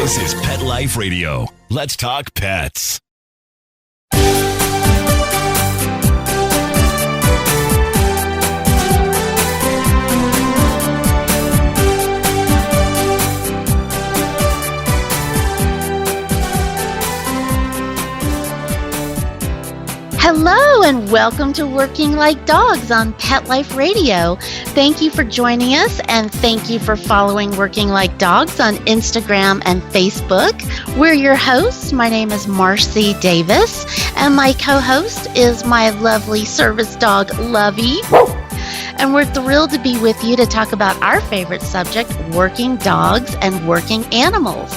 This is Pet Life Radio. Let's talk pets. Hello and welcome to Working Like Dogs on Pet Life Radio. Thank you for joining us and thank you for following Working Like Dogs on Instagram and Facebook. We're your hosts. My name is Marcie Davis and my co-host is my lovely service dog, Lovey. And we're thrilled to be with you to talk about our favorite subject, working dogs and working animals.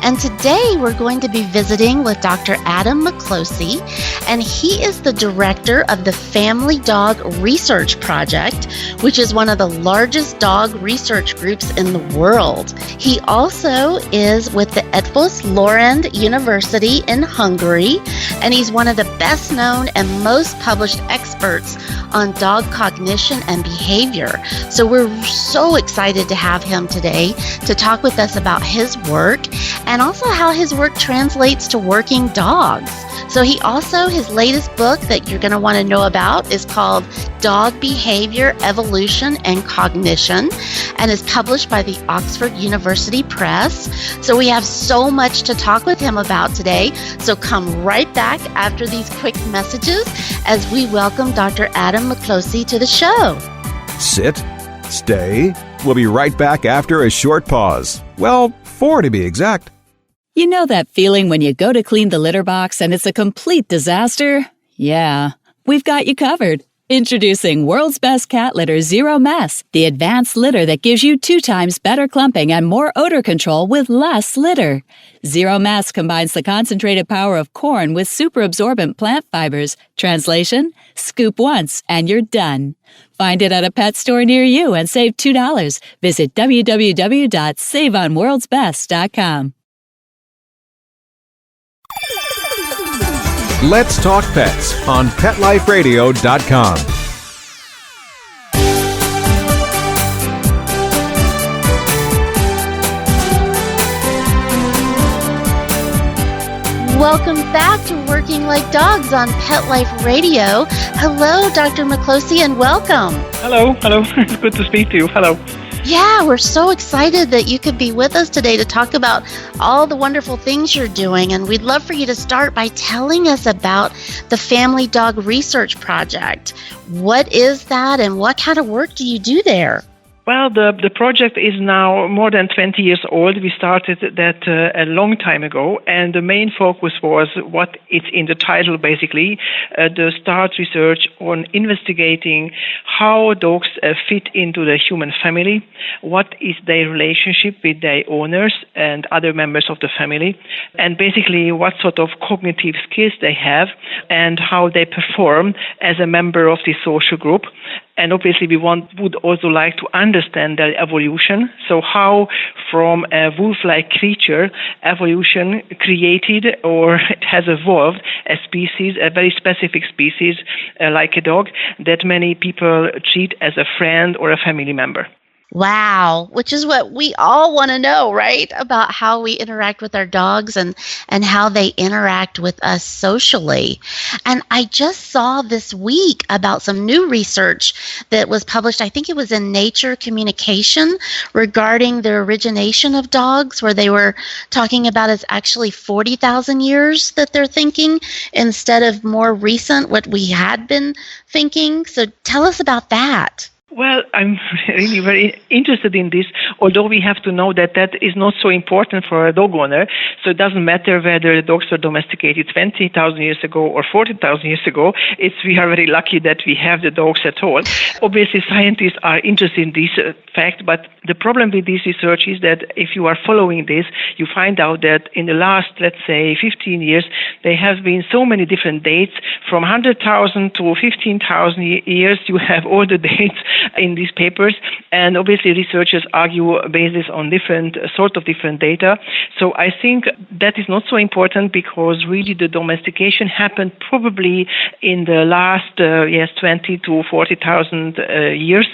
And today we're going to be visiting with Dr. Adam Miklosi, and he is the director of the Family Dog Research Project, which is one of the largest dog research groups in the world. He also is with the Eötvös Loránd University in Hungary, and he's one of the best known and most published experts on dog cognition and behavior. So we're so excited to have him today to talk with us about his work and also how his work translates to working dogs. So his latest book that you're going to want to know about is called Dog Behavior, Evolution, and Cognition, and is published by the Oxford University Press. So we have so much to talk with him about today. So come right back after these quick messages as we welcome Dr. Adam Miklosi to the show. Sit, stay. We'll be right back after a short pause. Well, 4 to be exact. You know that feeling when you go to clean the litter box and it's a complete disaster? Yeah, we've got you covered. Introducing World's Best Cat Litter Zero Mess, the advanced litter that gives you 2 times better clumping and more odor control with less litter. Zero Mess combines the concentrated power of corn with super absorbent plant fibers. Translation, scoop once and you're done. Find it at a pet store near you and save $2. Visit www.saveonworldsbest.com. Let's Talk Pets on PetLifeRadio.com. Welcome back to Working Like Dogs on Pet Life Radio. Hello, Dr. Miklosi, and welcome. Hello. It's good to speak to you. Hello. Yeah, we're so excited that you could be with us today to talk about all the wonderful things you're doing. And we'd love for you to start by telling us about the Family Dog Research Project. What is that and what kind of work do you do there? Well, the project is now more than 20 years old. We started that a long time ago, and the main focus was what it's in the title, basically, the start research on investigating how dogs fit into the human family, what is their relationship with their owners and other members of the family, and basically what sort of cognitive skills they have and how they perform as a member of the social group. And obviously, we would also like to understand their evolution. So how from a wolf-like creature, evolution created or has evolved a species, a very specific species like a dog that many people treat as a friend or a family member. Wow, which is what we all want to know, right? About how we interact with our dogs and how they interact with us socially. And I just saw this week about some new research that was published, I think it was in Nature Communication, regarding the origination of dogs, where they were talking about it's actually 40,000 years that they're thinking instead of more recent, what we had been thinking. So tell us about that. Well, I'm really very interested in this, although we have to know that that is not so important for a dog owner. So it doesn't matter whether the dogs were domesticated 20,000 years ago or 40,000 years ago. We are very lucky that we have the dogs at all. Obviously, scientists are interested in this fact, but the problem with this research is that if you are following this, you find out that in the last, let's say, 15 years, there have been so many different dates. From 100,000 to 15,000 years, you have all the dates in these papers. And obviously researchers argue basis on different data. So I think that is not so important because really the domestication happened probably in the last 20 to 40,000 years.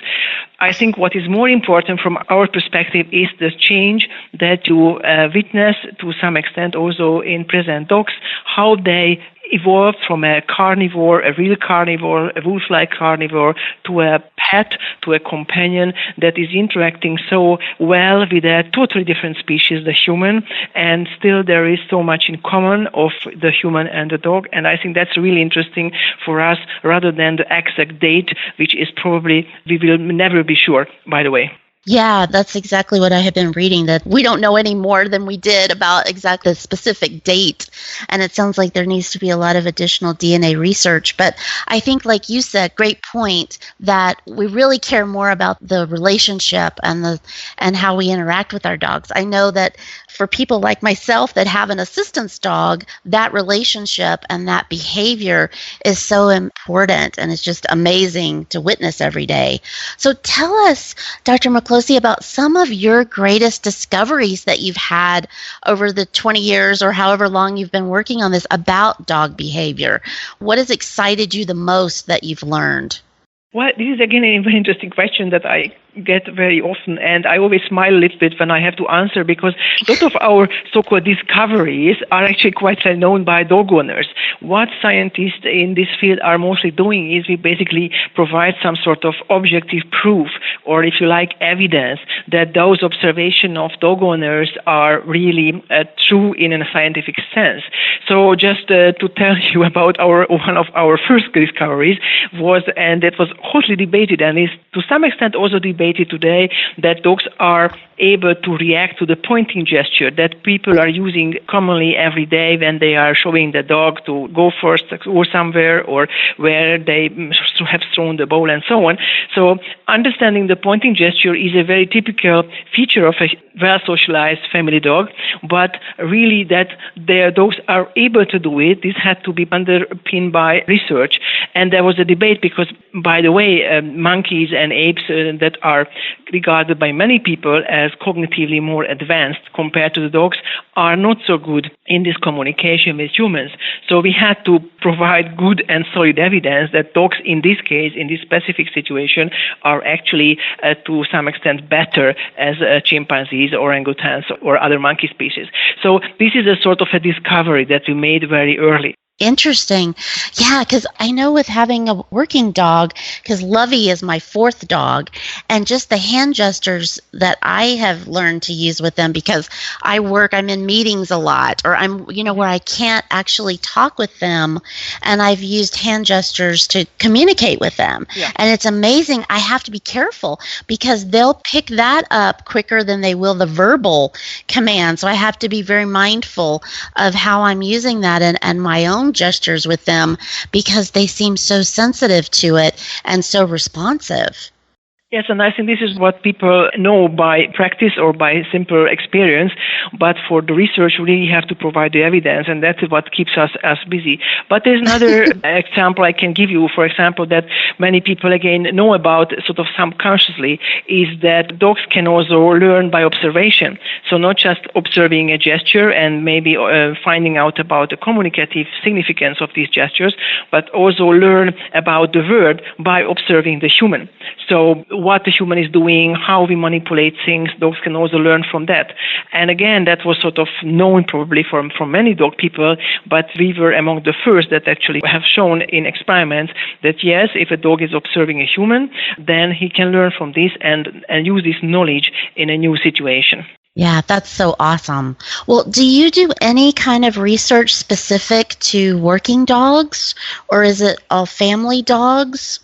I think what is more important from our perspective is the change that you witness to some extent also in present dogs, how they evolved from a carnivore, a real carnivore, a wolf-like carnivore, to a pet, to a companion that is interacting so well with a totally different species, the human, and still there is so much in common of the human and the dog. And I think that's really interesting for us rather than the exact date, which is probably, we will never be sure, by the way. Yeah, that's exactly what I have been reading, that we don't know any more than we did about exactly the specific date. And it sounds like there needs to be a lot of additional DNA research. But I think, like you said, great point, that we really care more about the relationship and how we interact with our dogs. I know that for people like myself that have an assistance dog, that relationship and that behavior is so important, and it's just amazing to witness every day. So tell us, Dr. Miklosi, about some of your greatest discoveries that you've had over the 20 years or however long you've been working on this about dog behavior. What has excited you the most that you've learned? Well, this is again a very interesting question that I get very often, and I always smile a little bit when I have to answer, because a lot of our so-called discoveries are actually quite well known by dog owners. What scientists in this field are mostly doing is we basically provide some sort of objective proof, or if you like, evidence that those observations of dog owners are really true in a scientific sense. So just to tell you about one of our first discoveries was, and that was hotly debated and is to some extent also debated today, that dogs are able to react to the pointing gesture that people are using commonly every day when they are showing the dog to go first or somewhere, or where they have thrown the ball and so on. So understanding the pointing gesture is a very typical feature of a well-socialized family dog, but really that their dogs are able to do it, this had to be underpinned by research. And there was a debate because, by the way, monkeys and apes that are regarded by many people as cognitively more advanced compared to the dogs are not so good in this communication with humans. So we had to provide good and solid evidence that dogs in this case, in this specific situation, are actually to some extent better as chimpanzees, orangutans, or other monkey species. So this is a sort of a discovery that we made very early. Interesting. Yeah, because I know with having a working dog, because Lovey is my fourth dog, and just the hand gestures that I have learned to use with them, because I'm in meetings a lot, or I'm, where I can't actually talk with them, and I've used hand gestures to communicate with them. Yeah. And it's amazing. I have to be careful because they'll pick that up quicker than they will the verbal command. So I have to be very mindful of how I'm using that and my own gestures with them, because they seem so sensitive to it and so responsive. Yes, and I think this is what people know by practice or by simple experience, but for the research, we really have to provide the evidence, and that's what keeps us busy. But there's another example I can give you, for example, that many people, again, know about sort of subconsciously, is that dogs can also learn by observation. So not just observing a gesture and maybe finding out about the communicative significance of these gestures, but also learn about the word by observing the human. So what the human is doing, how we manipulate things, dogs can also learn from that. And again, that was sort of known probably from many dog people, but we were among the first that actually have shown in experiments that yes, if a dog is observing a human, then he can learn from this and use this knowledge in a new situation. Yeah, that's so awesome. Well, do you do any kind of research specific to working dogs, or is it all family dogs?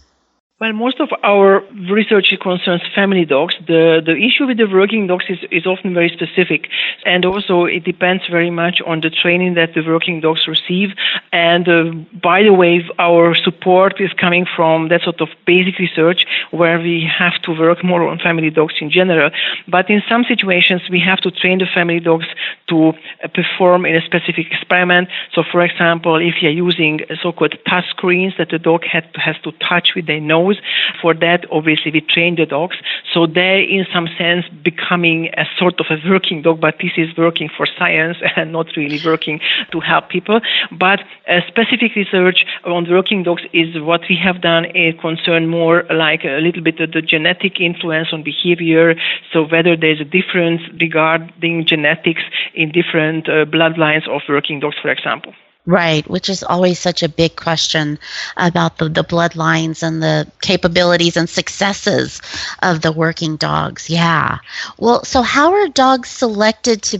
Well, most of our research concerns family dogs. The issue with the working dogs is often very specific, and also it depends very much on the training that the working dogs receive. And by the way, our support is coming from that sort of basic research where we have to work more on family dogs in general. But in some situations, we have to train the family dogs to perform in a specific experiment. So, for example, if you're using so-called touch screens that the dog has to touch with their nose, knows. For that, obviously, we train the dogs. So they, in some sense, becoming a sort of a working dog, but this is working for science and not really working to help people. But specific research on working dogs is what we have done. It concern more like a little bit of the genetic influence on behavior. So whether there's a difference regarding genetics in different bloodlines of working dogs, for example. Right, which is always such a big question about the bloodlines and the capabilities and successes of the working dogs. Yeah. Well, so how are dogs selected to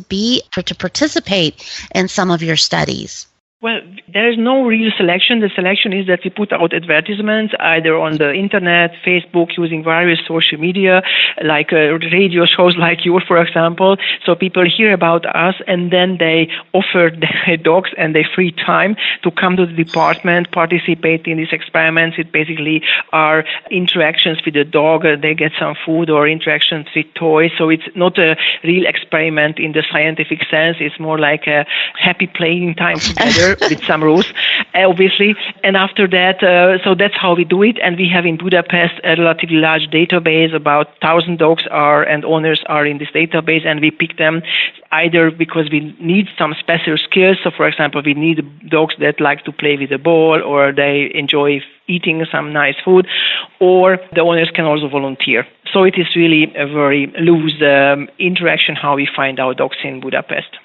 participate in some of your studies? Well, there is no real selection. The selection is that we put out advertisements either on the internet, Facebook, using various social media, like radio shows like yours, for example. So people hear about us and then they offer their dogs and their free time to come to the department, participate in these experiments. It basically are interactions with the dog. They get some food or interactions with toys. So it's not a real experiment in the scientific sense. It's more like a happy playing time together. With some rules, obviously. And after that, so that's how we do it. And we have in Budapest a relatively large database. About 1,000 dogs and owners are in this database, and we pick them either because we need some special skills. So, for example, we need dogs that like to play with a ball, or they enjoy eating some nice food, or the owners can also volunteer. So it is really a very loose interaction how we find our dogs in Budapest.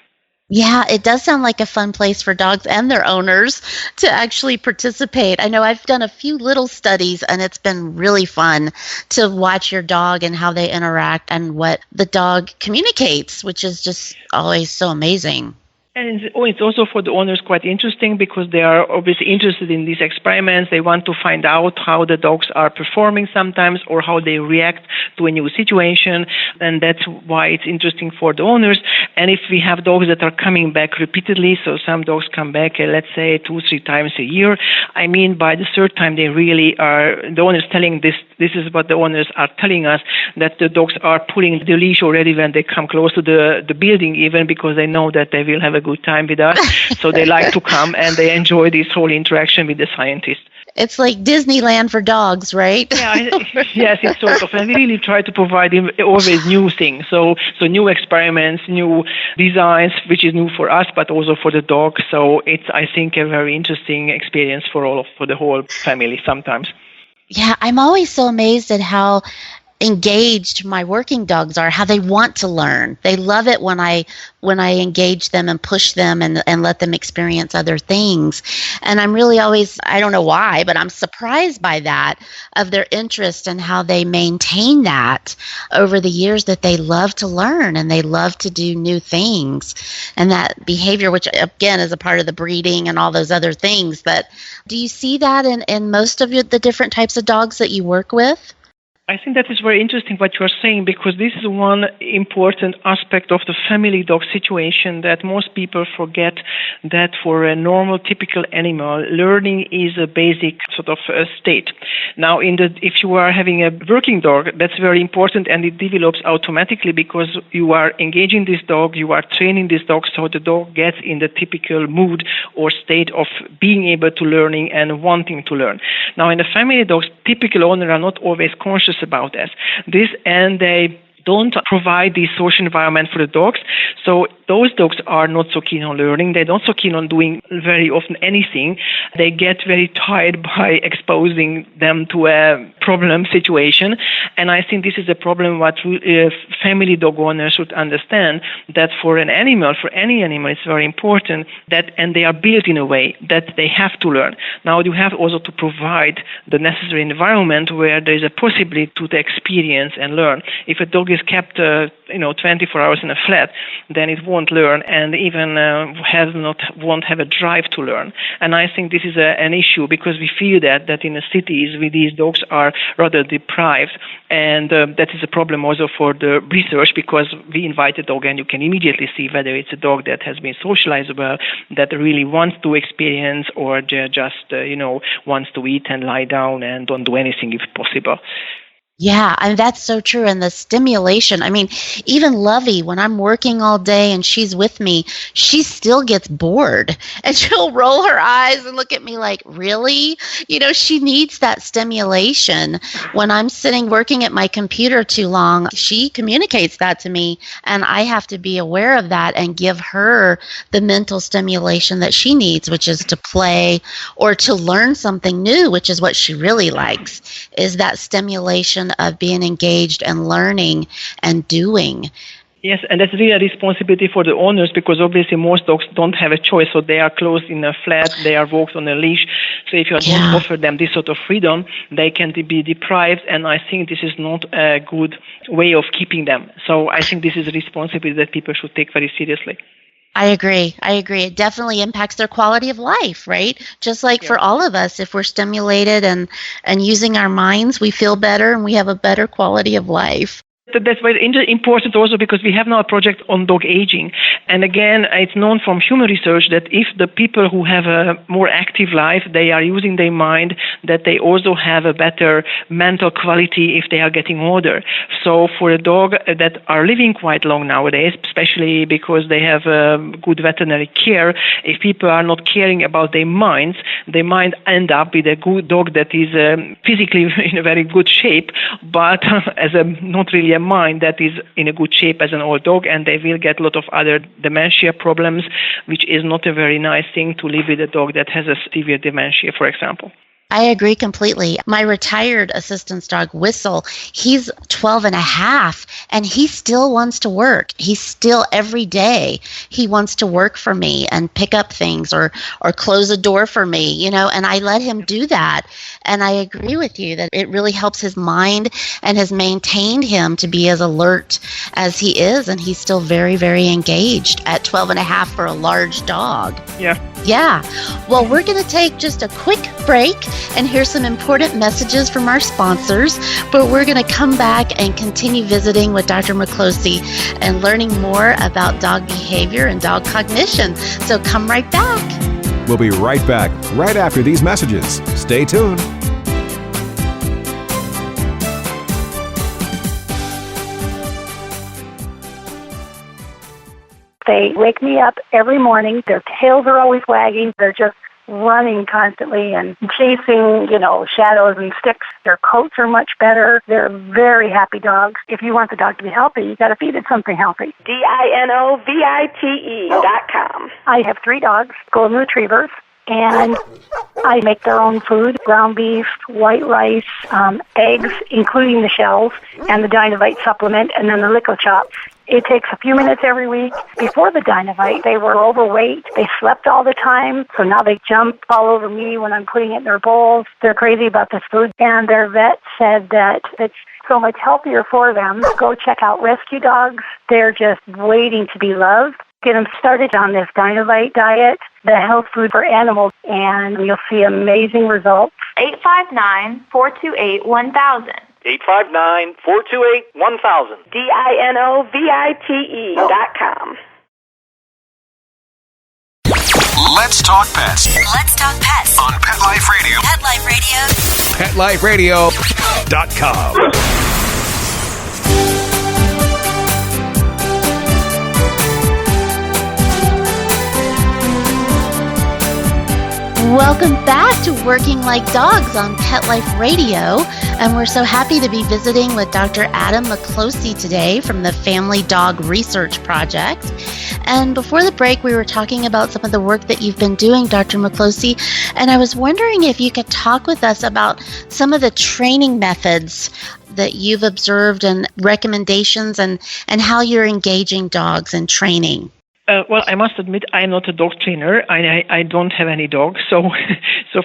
Yeah, it does sound like a fun place for dogs and their owners to actually participate. I know I've done a few little studies, and it's been really fun to watch your dog and how they interact and what the dog communicates, which is just always so amazing. And it's also for the owners quite interesting because they are obviously interested in these experiments. They want to find out how the dogs are performing sometimes or how they react to a new situation. And that's why it's interesting for the owners. And if we have dogs that are coming back repeatedly, so some dogs come back, let's say 2-3 times a year, I mean, by the third time they really are, the owners telling this is what the owners are telling us, that the dogs are pulling the leash already when they come close to the building even because they know that they will have a good time with us. So they like to come and they enjoy this whole interaction with the scientists. It's like Disneyland for dogs, right? Yeah, yes, it's sort of. And we really try to provide always new things. So new experiments, new designs, which is new for us, but also for the dog. So it's, I think, a very interesting experience for the whole family sometimes. Yeah, I'm always so amazed at how engaged my working dogs are, how they want to learn. They love it when I engage them and push them and let them experience other things. And I'm really always, I don't know why, but I'm surprised by that, of their interest and how they maintain that over the years, that they love to learn and they love to do new things. And that behavior, which again is a part of the breeding and all those other things. But do you see that in most of the different types of dogs that you work with? I think that is very interesting what you are saying, because this is one important aspect of the family dog situation that most people forget, that for a normal, typical animal, learning is a basic sort of state. Now, if you are having a working dog, that's very important, and it develops automatically because you are engaging this dog, you are training this dog, so the dog gets in the typical mood or state of being able to learning and wanting to learn. Now, in the family dogs, typical owners are not always conscious about this, and they don't provide the social environment for the dogs. So those dogs are not so keen on learning. They're not so keen on doing very often anything. They get very tired by exposing them to a problem situation. And I think this is a problem what family dog owners should understand, that for an animal, for any animal, it's very important that, and they are built in a way that they have to learn. Now you have also to provide the necessary environment where there is a possibility to experience and learn. If a dog is kept 24 hours in a flat, then it won't learn and even won't have a drive to learn. And I think this is an issue because we feel that in the cities these dogs are rather deprived, and that is a problem also for the research, because we invite a dog and you can immediately see whether it's a dog that has been socialized well, that really wants to experience, or just wants to eat and lie down and don't do anything if possible. Yeah, and that's so true. And the stimulation, I mean, even Lovey, when I'm working all day and she's with me, she still gets bored and she'll roll her eyes and look at me like, really? She needs that stimulation. When I'm sitting working at my computer too long, she communicates that to me, and I have to be aware of that and give her the mental stimulation that she needs, which is to play or to learn something new, which is what she really likes, is that stimulation of being engaged and learning and doing. Yes, and that's really a responsibility for the owners, because obviously most dogs don't have a choice. So they are closed in a flat, they are walked on a leash. So if you don't offer them this sort of freedom, they can be deprived. And I think this is not a good way of keeping them. So I think this is a responsibility that people should take very seriously. I agree. It definitely impacts their quality of life, right? Just like for all of us, if we're stimulated and using our minds, we feel better and we have a better quality of life. That's very important also, because we have now a project on dog aging. And again, it's known from human research that if the people who have a more active life, they are using their mind, that they also have a better mental quality if they are getting older. So for a dog that are living quite long nowadays, especially because they have good veterinary care, if people are not caring about their minds, they might end up with a good dog that is physically in a very good shape, but as a not really a mind that is in a good shape as an old dog, and they will get a lot of other dementia problems, which is not a very nice thing to live with a dog that has a severe dementia, for example. I agree completely. My retired assistance dog, Whistle, he's 12 and a half, and he still wants to work. He's still, every day, he wants to work for me and pick up things or close a door for me, and I let him do that. And I agree with you that it really helps his mind and has maintained him to be as alert as he is, and he's still very, very engaged at 12 and a half for a large dog. Yeah. Well, we're going to take just a quick break and hear some important messages from our sponsors, but we're going to come back and continue visiting with Dr. Miklosi and learning more about dog behavior and dog cognition. So come right back. We'll be right back, right after these messages. Stay tuned. They wake me up every morning. Their tails are always wagging. They're just running constantly and chasing, shadows and sticks. Their coats are much better. They're very happy dogs. If you want the dog to be healthy, you got to feed it something healthy. DINOVITE.com. I have 3 dogs, golden retrievers, and I make their own food: ground beef, white rice, eggs, including the shells, and the Dinovite supplement, and then the Lico Chops. It takes a few minutes every week. Before the Dinovite, they were overweight. They slept all the time, so now they jump all over me when I'm putting it in their bowls. They're crazy about this food, and their vet said that it's so much healthier for them. Go check out Rescue Dogs. They're just waiting to be loved. Get them started on this Dinovite diet, the health food for animals, and you'll see amazing results. 859-428-1000. 859-428-1000. DINOVITE.com. Let's talk pets. Let's talk pets On Pet Life Radio. Pet Life Radio. PetLifeRadio.com. Welcome back to Working Like Dogs on Pet Life Radio, and we're so happy to be visiting with Dr. Adam Miklosi today from the Family Dog Research Project. And before the break, we were talking about some of the work that you've been doing, Dr. Miklosi, and I was wondering if you could talk with us about some of the training methods that you've observed and recommendations and how you're engaging dogs in training. Well, I must admit, I'm not a dog trainer. I don't have any dogs, so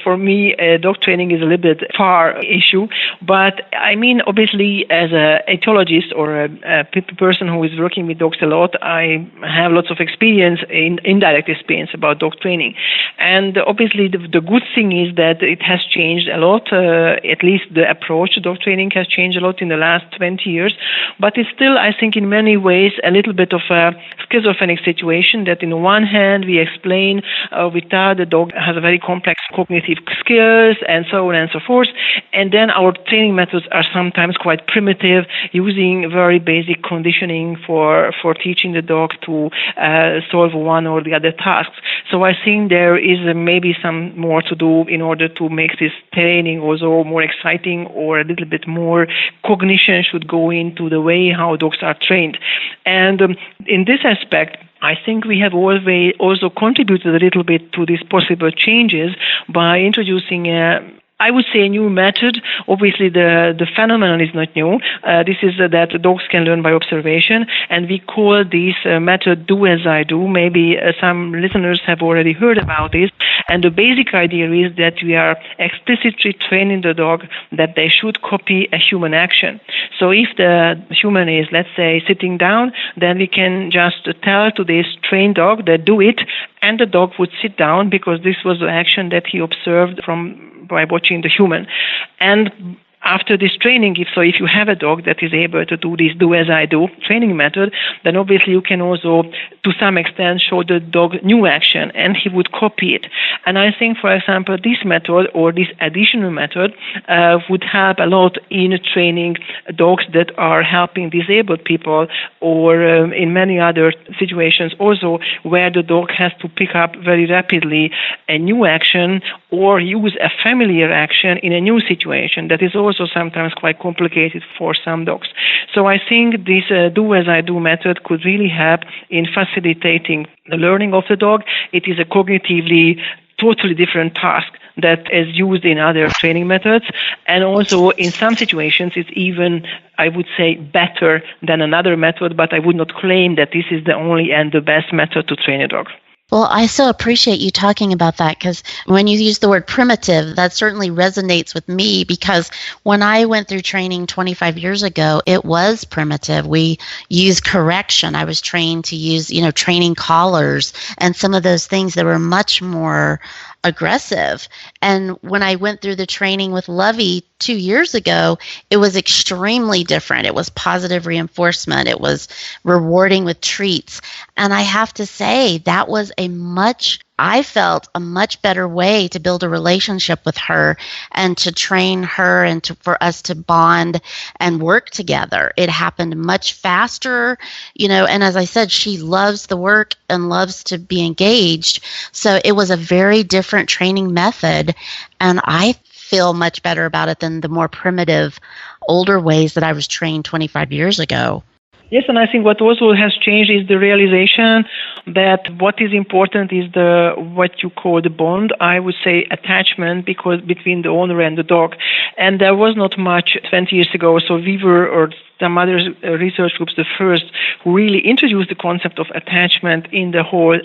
for me, dog training is a little bit far issue. But I mean, obviously, as a ethologist or a person who is working with dogs a lot, I have lots of experience, indirect experience about dog training. And obviously, the good thing is that it has changed a lot. At least the approach to dog training has changed a lot in the last 20 years. But it's still, I think, in many ways, a little bit of a schizophrenic situation situation that in one hand we explain with that the dog has a very complex cognitive skills and so on and so forth, and then our training methods are sometimes quite primitive, using very basic conditioning for teaching the dog to solve one or the other tasks. So I think there is maybe some more to do in order to make this training also more exciting, or a little bit more cognition should go into the way how dogs are trained. And in this aspect, I think we have always also contributed a little bit to these possible changes by introducing I would say a new method. Obviously, the phenomenon is not new. This is that dogs can learn by observation, and we call this method do as I do. Maybe some listeners have already heard about this. And the basic idea is that we are explicitly training the dog that they should copy a human action. So if the human is, let's say, sitting down, then we can just tell to this trained dog that do it, and the dog would sit down because this was the action that he observed by watching the human. And after this training, if you have a dog that is able to do this do as I do training method, then obviously you can also, to some extent, show the dog new action, and he would copy it. And I think, for example, this method or this additional method would help a lot in training dogs that are helping disabled people, or in many other situations also where the dog has to pick up very rapidly a new action or use a familiar action in a new situation that is also sometimes quite complicated for some dogs. So I think this do as I do method could really help in facilitating the learning of the dog. It is a cognitively totally different task that is used in other training methods, and also in some situations it's even, I would say, better than another method, but I would not claim that this is the only and the best method to train a dog. Well, I so appreciate you talking about that, because when you use the word primitive, that certainly resonates with me, because when I went through training 25 years ago, it was primitive. We used correction. I was trained to use, training collars and some of those things that were much more aggressive. And when I went through the training with Lovey 2 years ago, it was extremely different. It was positive reinforcement. It was rewarding with treats. And I have to say, that was I felt a much better way to build a relationship with her and to train her and for us to bond and work together. It happened much faster, and as I said, she loves the work and loves to be engaged. So it was a very different training method, and I feel much better about it than the more primitive, older ways that I was trained 25 years ago. Yes, and I think what also has changed is the realization that what is important is what you call the bond, I would say attachment, because between the owner and the dog. And there was not much 20 years ago, so we were, or some other research groups, the first who really introduced the concept of attachment in the whole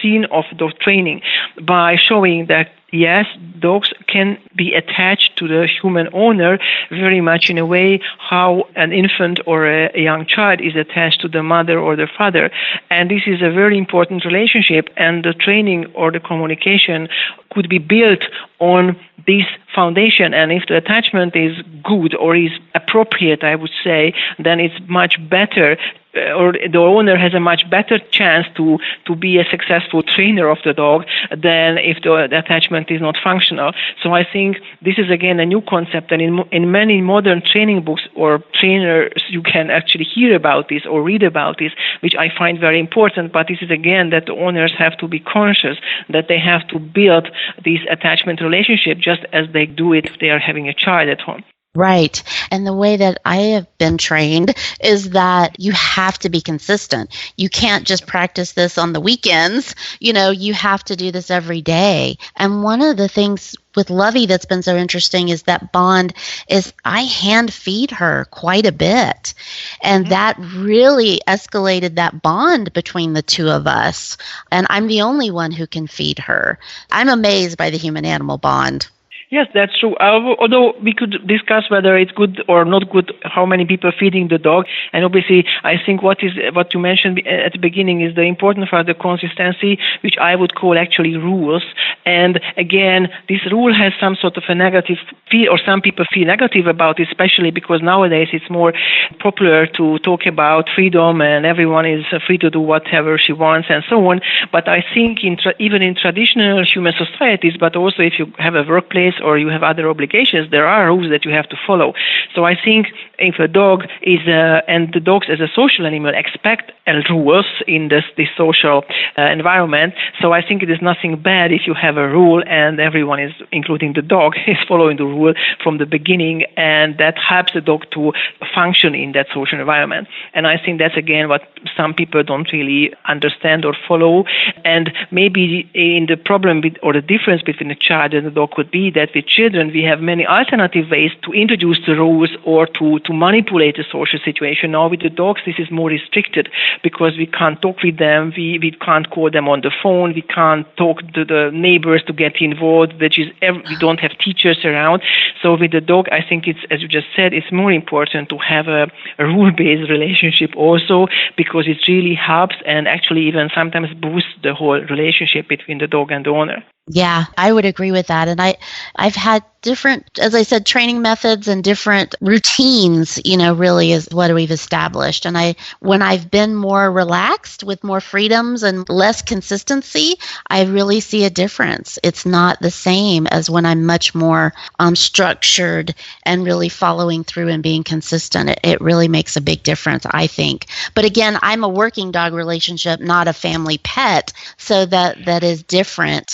scene of dog training by showing that yes, dogs can be attached to the human owner very much in a way how an infant or a young child is attached to the mother or the father. And this is a very important relationship, and the training or the communication could be built on this foundation. And if the attachment is good or is appropriate, I would say, then it's much better, or the owner has a much better chance to be a successful trainer of the dog than if the attachment is not functional. So I think this is again a new concept, and in many modern training books or trainers you can actually hear about this or read about this, which I find very important. But this is again that the owners have to be conscious that they have to build this attachment relationship just as they do it if they are having a child at home. Right. And the way that I have been trained is that you have to be consistent. You can't just practice this on the weekends. You have to do this every day. And one of the things with Lovey that's been so interesting is that bond is I hand feed her quite a bit. And that really escalated that bond between the two of us. And I'm the only one who can feed her. I'm amazed by the human-animal bond. Yes, that's true. Although we could discuss whether it's good or not good, how many people feeding the dog. And obviously, I think what you mentioned at the beginning is the important for the consistency, which I would call actually rules. And again, this rule has some sort of a negative feel, or some people feel negative about it, especially because nowadays it's more popular to talk about freedom and everyone is free to do whatever she wants and so on. But I think even in traditional human societies, but also if you have a workplace or you have other obligations, there are rules that you have to follow. So I think if a dog is, and the dogs as a social animal expect rules in this social environment, so I think it is nothing bad if you have a rule and everyone is, including the dog, is following the rule from the beginning, and that helps the dog to function in that social environment. And I think that's again what some people don't really understand or follow. And maybe in the problem or the difference between a child and a dog could be that with children we have many alternative ways to introduce the rules or to manipulate the social situation. Now with the dogs this is more restricted because we can't talk with them, we can't call them on the phone, we can't talk to the neighbors to get involved, we don't have teachers around. So with the dog I think it's, as you just said, it's more important to have a rule-based relationship also, because it really helps and actually even sometimes boosts the whole relationship between the dog and the owner. Yeah, I would agree with that. And I've had different, as I said, training methods and different routines, really is what we've established. And when I've been more relaxed with more freedoms and less consistency, I really see a difference. It's not the same as when I'm much more structured and really following through and being consistent. It really makes a big difference, I think. But again, I'm a working dog relationship, not a family pet. So that is different.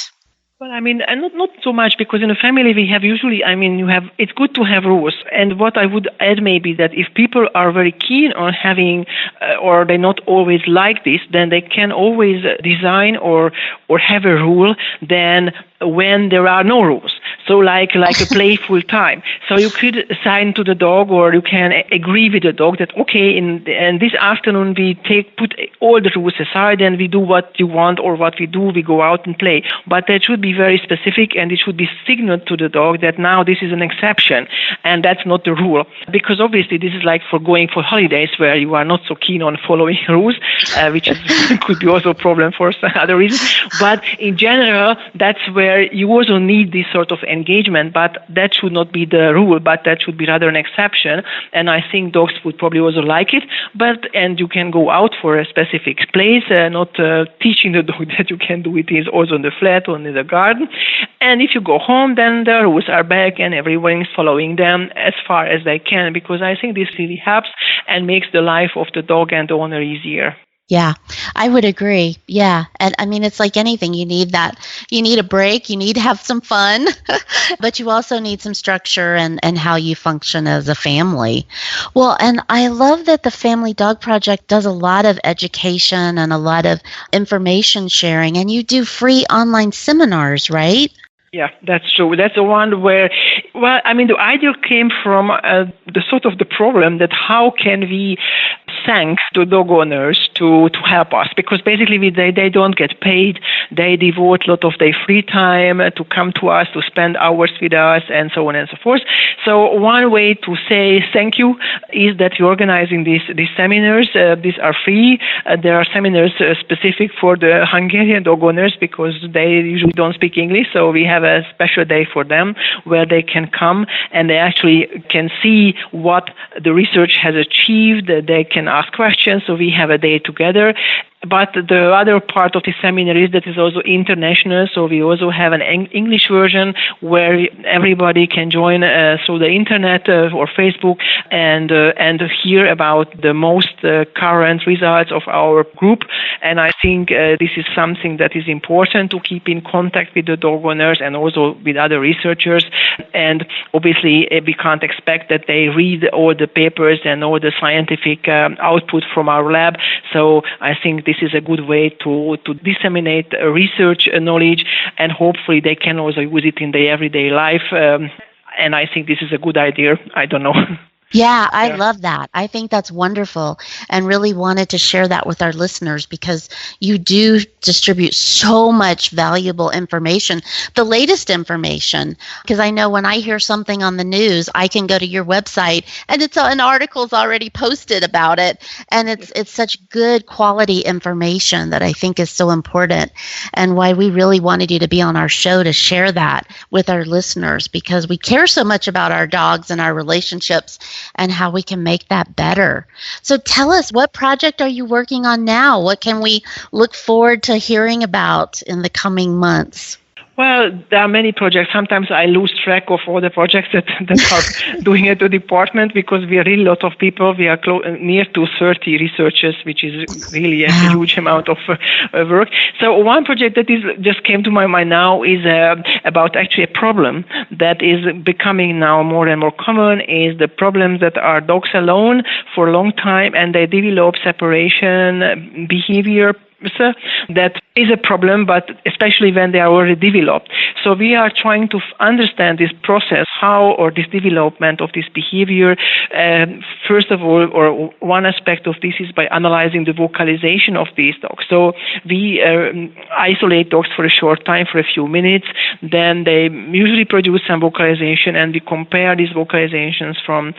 Well, I mean, and not so much, because in a family we have usually, it's good to have rules. And what I would add maybe that if people are very keen on having, or they not always like this, then they can always design or have a rule then when there are no rules. So like a playful time. So you could assign to the dog, or you can agree with the dog that, okay, in this afternoon we put all the rules aside and we do what you want, or what we do, we go out and play. But that should be very specific, and it should be signaled to the dog that now this is an exception and that's not the rule. Because obviously this is like for going for holidays where you are not so keen on following rules, which could be also a problem for some other reasons. But in general, that's where you also need this sort of engagement, but that should not be the rule, but that should be rather an exception. And I think dogs would probably also like it. And you can go out for a specific place, not teaching the dog that you can do it is also on the flat or in the garden. And if you go home, then the rules are back and everyone is following them as far as they can, because I think this really helps and makes the life of the dog and the owner easier. Yeah, I would agree. Yeah. And it's like anything. You need that. You need a break. You need to have some fun, but you also need some structure and how you function as a family. Well, and I love that the Family Dog Project does a lot of education and a lot of information sharing, and you do free online seminars, right? Yeah, that's true. That's the one where, the idea came from the problem that how can we thank the dog owners to help us, because basically they don't get paid. They devote a lot of their free time to come to us, to spend hours with us, and so on and so forth. So one way to say thank you is that we're organizing these seminars. These are free. There are seminars specific for the Hungarian dog owners because they usually don't speak English, so we have a special day for them where they can come and they actually can see what the research has achieved. They can ask questions, so we have a day together. But the other part of the seminar is that it's also international, so we also have an English version where everybody can join through the internet or Facebook and hear about the most current results of our group. And I think this is something that is important to keep in contact with the dog owners and also with other researchers. And obviously, we can't expect that they read all the papers and all the scientific output from our lab. So I think this is a good way to disseminate research knowledge, and hopefully they can also use it in their everyday life. And I think this is a good idea. I don't know. Yeah, I love that. I think that's wonderful and really wanted to share that with our listeners because you do distribute so much valuable information, the latest information, because I know when I hear something on the news, I can go to your website and it's an article's already posted about it, and it's such good quality information that I think is so important, and why we really wanted you to be on our show to share that with our listeners, because we care so much about our dogs and our relationships and how we can make that better. So tell us, what project are you working on now? What can we look forward to hearing about in the coming months? Well, there are many projects. Sometimes I lose track of all the projects that are doing at the department because we are really a lot of people. We are near to 30 researchers, which is really a huge amount of work. So one project that just came to my mind now is about actually a problem that is becoming now more and more common, is the problems that are dogs alone for a long time and they develop separation behavior. So that is a problem, but especially when they are already developed. So we are trying to understand this process, or this development of this behavior. First of all, or one aspect of this is by analyzing the vocalization of these dogs. So we isolate dogs for a short time, for a few minutes, then they usually produce some vocalization, and we compare these vocalizations from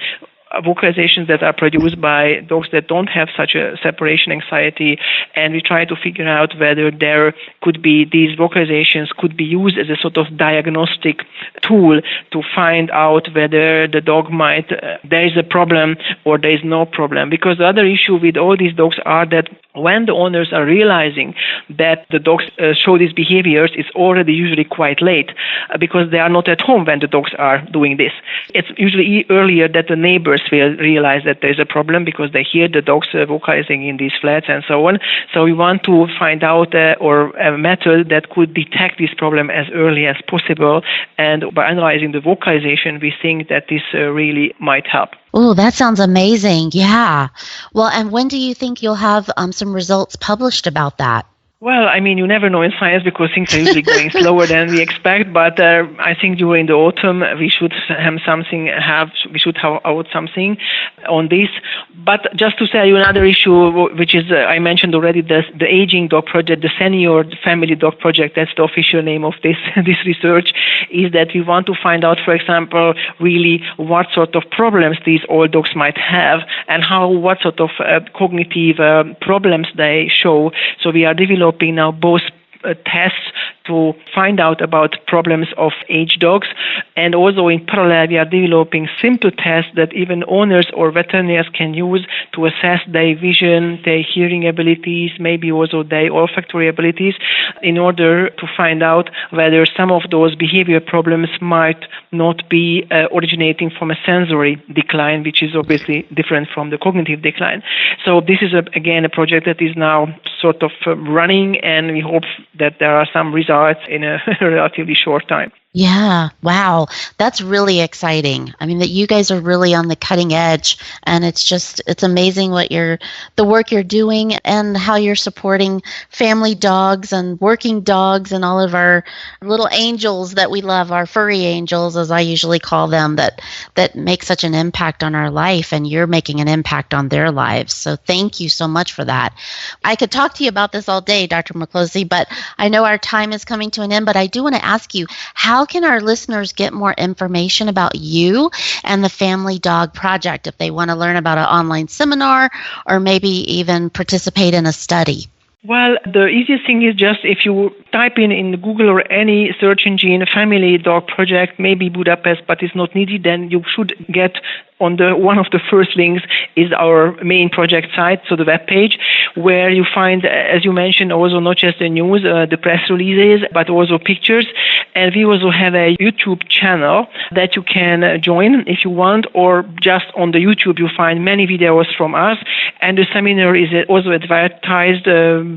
vocalizations that are produced by dogs that don't have such a separation anxiety, and we try to figure out whether there could be these vocalizations could be used as a sort of diagnostic tool to find out whether the dog might there is a problem or there is no problem. Because the other issue with all these dogs are that when the owners are realizing that the dogs show these behaviors, it's already usually quite late because they are not at home when the dogs are doing this. It's usually earlier that the neighbors will realize that there's a problem because they hear the dogs vocalizing in these flats and so on. So we want to find out or a method that could detect this problem as early as possible. And by analyzing the vocalization, we think that this really might help. Oh, that sounds amazing. Yeah. Well, and when do you think you'll have some results published about that? Well, I mean, you never know in science because things are usually going slower than we expect. But I think during the autumn we should have out something on this. But just to tell you another issue, which is I mentioned already, the aging dog project, the senior family dog project. That's the official name of this research. Is that we want to find out, for example, really what sort of problems these old dogs might have and what sort of cognitive problems they show. So we are developing now both tests to find out about problems of aged dogs, and also in parallel we are developing simple tests that even owners or veterinarians can use to assess their vision, their hearing abilities, maybe also their olfactory abilities, in order to find out whether some of those behavior problems might not be originating from a sensory decline, which is obviously different from the cognitive decline. So this is again a project that is now sort of running, and we hope that there are some results in a relatively short time. Yeah. Wow. That's really exciting. I mean, that you guys are really on the cutting edge, and it's amazing the work you're doing and how you're supporting family dogs and working dogs and all of our little angels that we love, our furry angels, as I usually call them, that make such an impact on our life, and you're making an impact on their lives. So thank you so much for that. I could talk to you about this all day, Dr. Miklosi, but I know our time is coming to an end, but I do want to ask you, how can our listeners get more information about you and the Family Dog Project if they want to learn about an online seminar or maybe even participate in a study? Well, the easiest thing is just if you type in Google or any search engine, Family Dog Project, maybe Budapest, but it's not needed, then you should get on one of the first links is our main project site, so the web page, where you find, as you mentioned, also not just the news, the press releases, but also pictures. And we also have a YouTube channel that you can join if you want, or just on the YouTube you find many videos from us. And the seminar is also advertised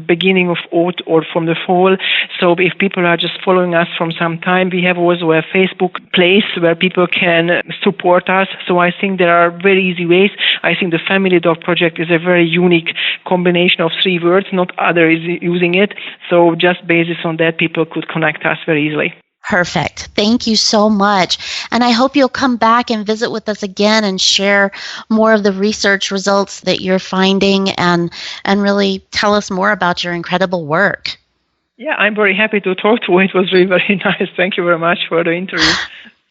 beginning of autumn or from the fall. So if people are just following us from some time, we have also a Facebook place where people can support us. So I think there are very easy ways. I think the Family Dog Project is a very unique combination of 3 words, not others using it. So just based on that, people could connect us very easily. Perfect. Thank you so much. And I hope you'll come back and visit with us again and share more of the research results that you're finding and really tell us more about your incredible work. Yeah, I'm very happy to talk to you. It was really very nice. Thank you very much for the interview.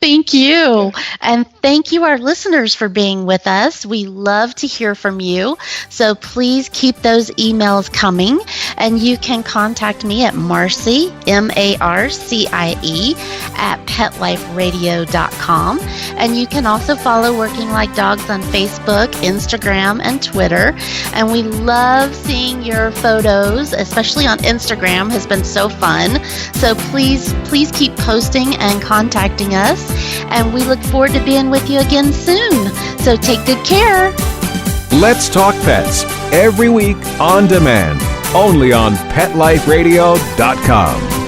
Thank you. And thank you, our listeners, for being with us. We love to hear from you. So please keep those emails coming. And you can contact me at Marcie, Marcie, at PetLifeRadio.com. And you can also follow Working Like Dogs on Facebook, Instagram, and Twitter. And we love seeing your photos, especially on Instagram, has been so fun. So please keep posting and contacting us. And we look forward to being with you again soon. So take good care. Let's Talk Pets, every week on demand, only on PetLifeRadio.com.